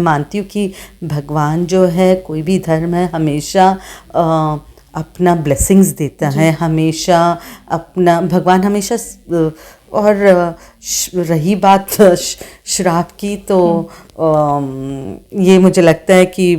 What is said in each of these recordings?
मानती हूँ कि भगवान जो है, कोई भी धर्म है, हमेशा अपना ब्लेसिंग्स देता है, हमेशा अपना भगवान हमेशा और रही बात श्राप की, तो ये मुझे लगता है कि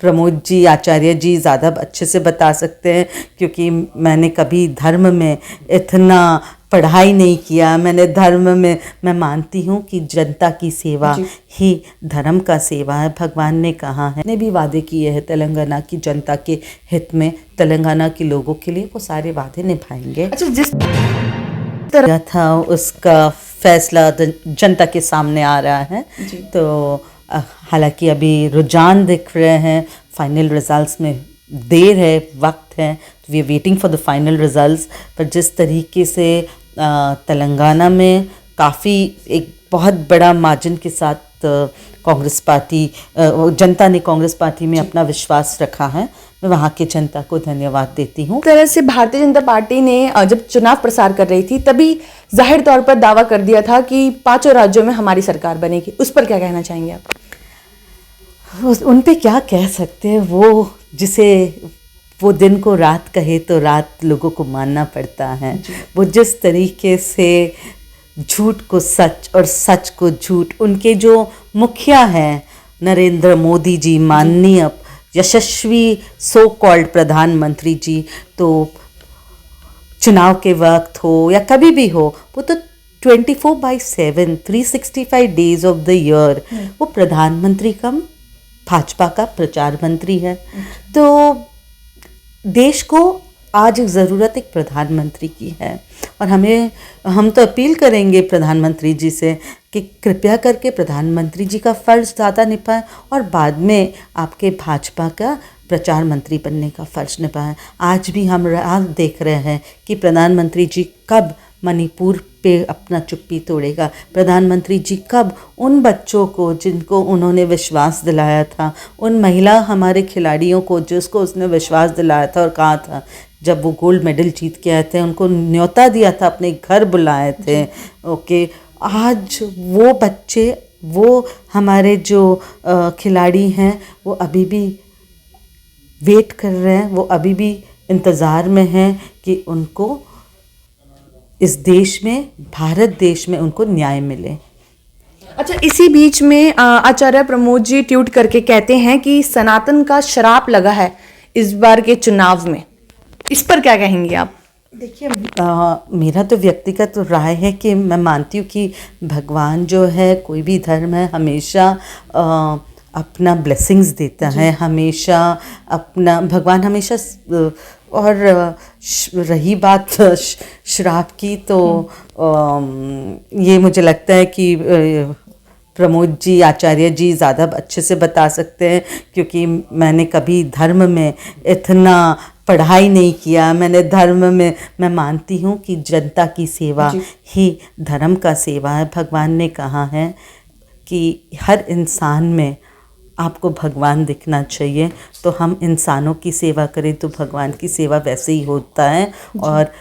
प्रमोद जी, आचार्य जी ज़्यादा अच्छे से बता सकते हैं, क्योंकि मैंने कभी धर्म में इतना पढ़ाई नहीं किया। मैंने धर्म में, मैं मानती हूँ कि जनता की सेवा ही धर्म का सेवा है। भगवान ने कहा है, ने भी वादे किए हैं तेलंगाना की जनता के हित में, तेलंगाना के लोगों के लिए वो सारे वादे निभाएंगे। अच्छा, जिस तरह था उसका फैसला जनता के सामने आ रहा है, तो हालांकि अभी रुझान दिख रहे हैं, फाइनल रिजल्ट्स में देर है, वक्त है, तो we are waiting for the final results. पर जिस तरीके से तेलंगाना में काफ़ी एक बहुत बड़ा मार्जिन के साथ कांग्रेस पार्टी, जनता ने कांग्रेस पार्टी में अपना विश्वास रखा है, मैं वहाँ की जनता को धन्यवाद देती हूँ। तरह से भारतीय जनता पार्टी ने जब चुनाव प्रसार कर रही थी तभी जाहिर तौर पर दावा कर दिया था कि 5 राज्यों में हमारी सरकार बनेगी। उस पर क्या कहना चाहेंगे आप? उन पे क्या कह सकते हैं, वो जिसे वो दिन को रात कहे तो रात लोगों को मानना पड़ता है। वो जिस तरीके से झूठ को सच और सच को झूठ, उनके जो मुखिया हैं नरेंद्र मोदी जी, माननीय यशस्वी सो कॉल्ड प्रधानमंत्री जी, तो चुनाव के वक्त हो या कभी भी हो, वो तो 24/7 365 डेज ऑफ द ईयर वो प्रधानमंत्री कम भाजपा का प्रचार मंत्री है। तो देश को आज ज़रूरत एक प्रधानमंत्री की है, और हम तो अपील करेंगे प्रधानमंत्री जी से कि कृपया करके प्रधानमंत्री जी का फ़र्ज़ ज़्यादा निभाएं और बाद में आपके भाजपा का प्रचार मंत्री बनने का फ़र्ज़ निभाएं। आज भी हम देख रहे हैं कि प्रधानमंत्री जी कब मणिपुर पे अपना चुप्पी तोड़ेगा, प्रधानमंत्री जी कब उन बच्चों को जिनको उन्होंने विश्वास दिलाया था, उन महिला हमारे खिलाड़ियों को जिसको उसने विश्वास दिलाया था और कहा था जब वो गोल्ड मेडल जीत के आए थे, उनको न्योता दिया था, अपने घर बुलाए थे, ओके, आज वो बच्चे, वो हमारे जो खिलाड़ी हैं, वो अभी भी वेट कर रहे हैं, वो अभी भी इंतज़ार में हैं कि उनको इस देश में, भारत देश में उनको न्याय मिले। अच्छा, इसी बीच में आचार्य प्रमोद जी ट्वीट करके कहते हैं कि सनातन का शराप लगा है इस बार के चुनाव में, इस पर क्या कहेंगे आप? देखिए, मेरा तो व्यक्तिगत राय है कि मैं मानती हूँ कि भगवान जो है, कोई भी धर्म है, हमेशा अपना ब्लेसिंग्स देता है, हमेशा अपना भगवान हमेशा, और रही बात श्राप की, तो ये मुझे लगता है कि प्रमोद जी, आचार्य जी ज़्यादा अच्छे से बता सकते हैं, क्योंकि मैंने कभी धर्म में इतना पढ़ाई नहीं किया। मैंने धर्म में, मैं मानती हूँ कि जनता की सेवा ही धर्म का सेवा है। भगवान ने कहा है कि हर इंसान में आपको भगवान दिखना चाहिए, तो हम इंसानों की सेवा करें तो भगवान की सेवा वैसे ही होता है। और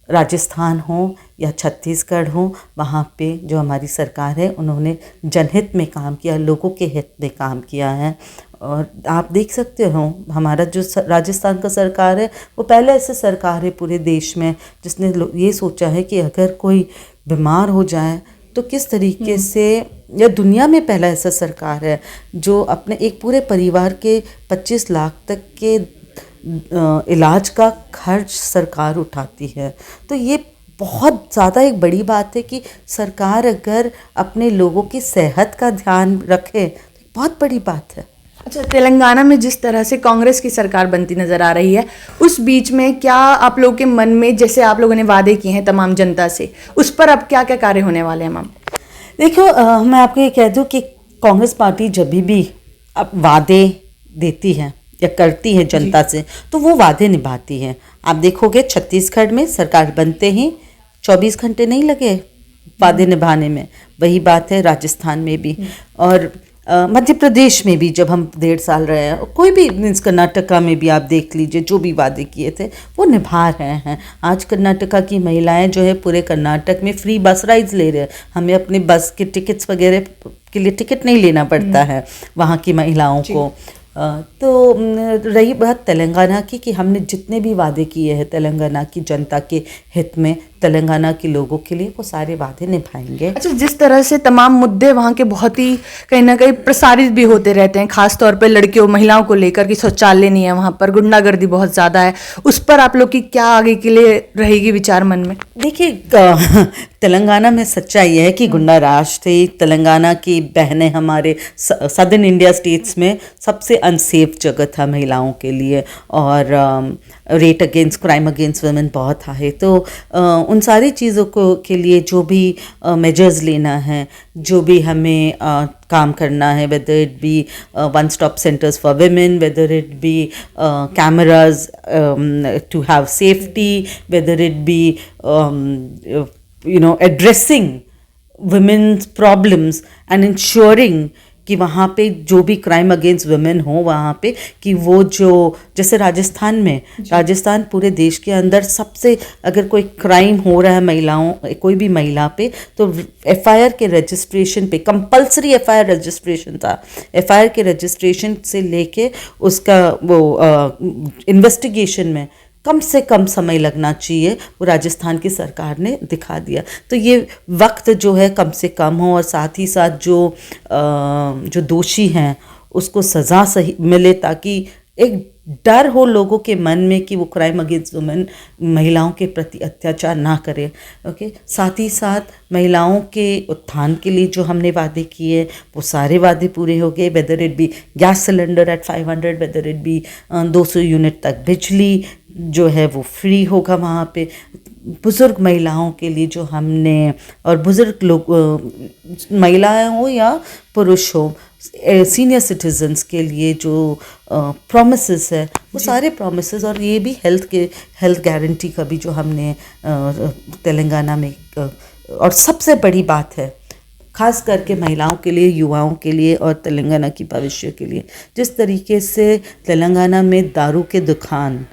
राजस्थान हो या छत्तीसगढ़ हो, वहाँ पे जो हमारी सरकार है, उन्होंने जनहित में काम किया, लोगों के हित में काम किया है। और आप देख सकते हो, हमारा जो राजस्थान का सरकार है, वो पहले ऐसे सरकार है पूरे देश में जिसने ये सोचा है कि अगर कोई बीमार हो जाए तो किस तरीके से, या दुनिया में पहला ऐसा सरकार है जो अपने एक पूरे परिवार के 25 लाख तक के इलाज का खर्च सरकार उठाती है। तो ये बहुत ज़्यादा एक बड़ी बात है कि सरकार अगर अपने लोगों की सेहत का ध्यान रखे, तो बहुत बड़ी बात है। अच्छा, तेलंगाना में जिस तरह से कांग्रेस की सरकार बनती नज़र आ रही है, उस बीच में क्या आप लोगों के मन में, जैसे आप लोगों ने वादे किए हैं तमाम जनता से, उस पर अब क्या क्या कार्य होने वाले हैं मैम? देखो, मैं आपको ये कह दूं कि कांग्रेस पार्टी जब भी अब वादे देती है या करती है जनता से, तो वो वादे निभाती है। आप देखोगे छत्तीसगढ़ में सरकार बनते ही 24 घंटे नहीं लगे वादे निभाने में, वही बात है राजस्थान में भी, और मध्य प्रदेश में भी जब हम 1.5 साल रहे हैं, कोई भी मीन्स कर्नाटका में भी आप देख लीजिए, जो भी वादे किए थे वो निभा रहे हैं। आज कर्नाटका की महिलाएं जो है पूरे कर्नाटक में फ्री बस राइड्स ले रहे हैं, हमें अपने बस के टिकट्स वगैरह के लिए टिकट नहीं लेना पड़ता है वहाँ की महिलाओं को। तो रही बात तेलंगाना की कि हमने जितने भी वादे किए हैं तेलंगाना की जनता के हित में, तेलंगाना के लोगों के लिए, वो सारे वादे निभाएंगे। अच्छा, जिस तरह से तमाम मुद्दे वहाँ के बहुत ही कहीं ना कहीं प्रसारित भी होते रहते हैं, खास तौर पे लड़कियों महिलाओं को लेकर कि शौचालय नहीं है वहाँ पर, गुंडागर्दी बहुत ज़्यादा है, उस पर आप लोग की क्या आगे के लिए रहेगी विचार मन में? देखिए तेलंगाना में सच्चाई है कि गुंडा राज थे। तेलंगाना की बहनें हमारे सदर्न इंडिया स्टेट्स में सबसे अनसेफ जगह था महिलाओं के लिए, और rate against crime against women बहुत हाई। तो उन सारी चीज़ों को के लिए जो भी मेजर्स लेना है, जो भी हमें काम करना है, whether it be one stop centres for women, whether it be cameras to have safety, whether it be addressing women's problems and ensuring कि वहाँ पे जो भी क्राइम अगेंस्ट वुमेन हो वहाँ पे, कि वो जो जैसे राजस्थान पूरे देश के अंदर सबसे, अगर कोई क्राइम हो रहा है महिलाओं, कोई भी महिला पे, तो एफआईआर के रजिस्ट्रेशन पे कंपलसरी एफआईआर रजिस्ट्रेशन था। एफआईआर के रजिस्ट्रेशन से लेके उसका वो इन्वेस्टिगेशन में कम से कम समय लगना चाहिए, वो राजस्थान की सरकार ने दिखा दिया। तो ये वक्त जो है कम से कम हो, और साथ ही साथ जो दोषी हैं उसको सज़ा सही मिले, ताकि एक डर हो लोगों के मन में कि वो क्राइम अगेंस्ट वुमेन महिलाओं के प्रति अत्याचार ना करे। ओके, साथ ही साथ महिलाओं के उत्थान के लिए जो हमने वादे किए वो सारे वादे पूरे हो गए। Whether it be gas cylinder eight 500, whether it be 200 unit तक बिजली जो है वो फ्री होगा वहाँ पे। बुज़ुर्ग महिलाओं के लिए जो हमने, और बुज़ुर्ग लोग महिलाएं हो या पुरुष हो, सीनियर सिटीजन्स के लिए जो प्रॉमिसेस है वो सारे प्रॉमिसेस, और ये भी हेल्थ गारंटी का भी जो हमने तेलंगाना में, और सबसे बड़ी बात है खास करके महिलाओं के लिए, युवाओं के लिए और तेलंगाना की भविष्य के लिए, जिस तरीके से तेलंगाना में दारू के दुकान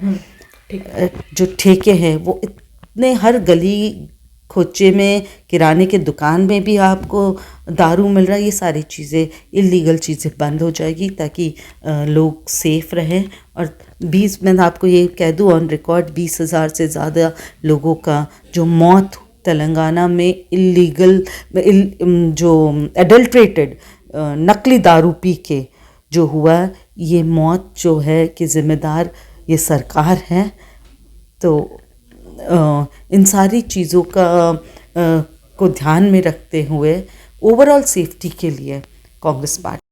जो ठेके हैं वो इतने, हर गली खोचे में, किराने के दुकान में भी आपको दारू मिल रहा है। ये सारी चीज़ें, इलीगल चीज़ें बंद हो जाएगी ताकि लोग सेफ रहें। और 20, मैं आपको ये कह दूँ ऑन रिकॉर्ड, 20,000 से ज़्यादा लोगों का जो मौत तेलंगाना में इलीगल जो एडल्ट्रेटेड नकली दारू पी के जो हुआ, ये मौत जो है कि ज़िम्मेदार ये सरकार है। तो इन सारी चीज़ों को ध्यान में रखते हुए ओवरऑल सेफ्टी के लिए कांग्रेस पार्टी